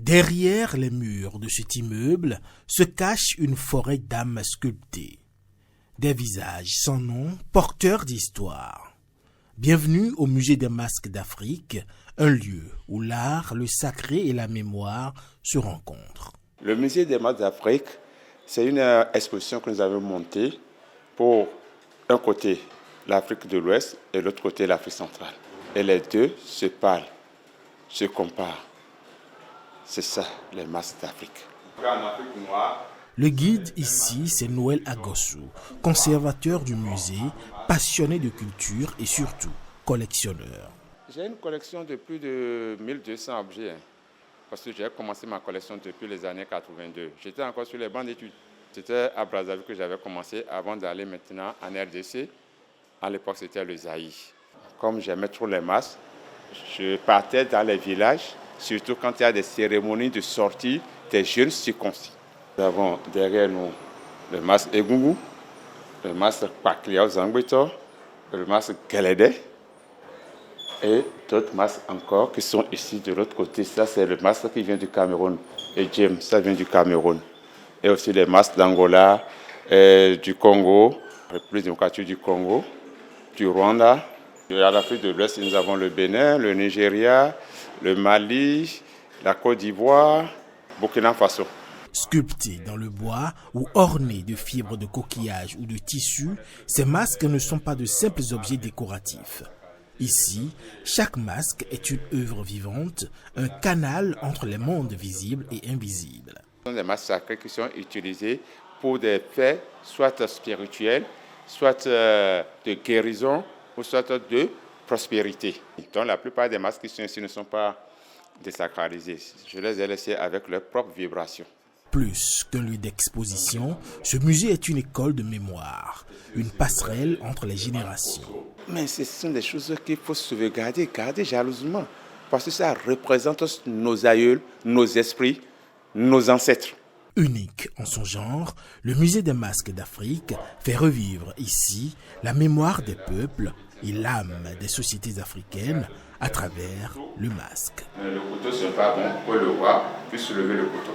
Derrière les murs de cet immeuble se cache une forêt d'âmes sculptées. Des visages sans nom, porteurs d'histoire. Bienvenue au Musée des Masques d'Afrique, un lieu où l'art, le sacré et la mémoire se rencontrent. Le Musée des Masques d'Afrique, c'est une exposition que nous avons montée pour un côté l'Afrique de l'Ouest et l'autre côté l'Afrique centrale. Et les deux se parlent, se comparent. C'est ça, les masques d'Afrique. En Afrique noire, le guide ici, c'est Noël Agossou, conservateur du musée, passionné de culture et surtout collectionneur. J'ai une collection de plus de 1200 objets, parce que j'ai commencé ma collection depuis les années 82. J'étais encore sur les bancs d'études. C'était à Brazzaville que j'avais commencé avant d'aller maintenant en RDC. À l'époque, c'était le Zaïre. Comme j'aimais trop les masques, je partais dans les villages, surtout quand il y a des cérémonies de sortie des jeunes circoncis. Nous avons derrière nous le masque Egungun, le masque Pakliao Zangbeto, le masque Gelede et d'autres masques encore qui sont ici de l'autre côté. Ça, c'est le masque qui vient du Cameroun. Et James, ça vient du Cameroun. Et aussi les masques d'Angola, du Congo, la République démocratique du Congo, du Rwanda. Et à l'Afrique de l'Ouest, nous avons le Bénin, le Nigeria, le Mali, la Côte d'Ivoire, Burkina Faso. Sculptés dans le bois ou ornés de fibres de coquillage ou de tissu, ces masques ne sont pas de simples objets décoratifs. Ici, chaque masque est une œuvre vivante, un canal entre les mondes visibles et invisibles. Ce sont des masques sacrés qui sont utilisés pour des faits soit spirituels, soit de guérison ou soit de prospérité. Donc la plupart des masques qui sont ici ne sont pas désacralisés. Je les ai laissés avec leurs propres vibrations. Plus qu'un lieu d'exposition, ce musée est une école de mémoire, une passerelle entre les générations. Mais ce sont des choses qu'il faut sauvegarder, garder jalousement, parce que ça représente nos aïeuls, nos esprits, nos ancêtres. Unique en son genre, le musée des masques d'Afrique fait revivre ici la mémoire des peuples et l'âme des sociétés africaines à travers le masque. Le couteau, ce n'est pas bon, pour le voir, puis soulever le couteau.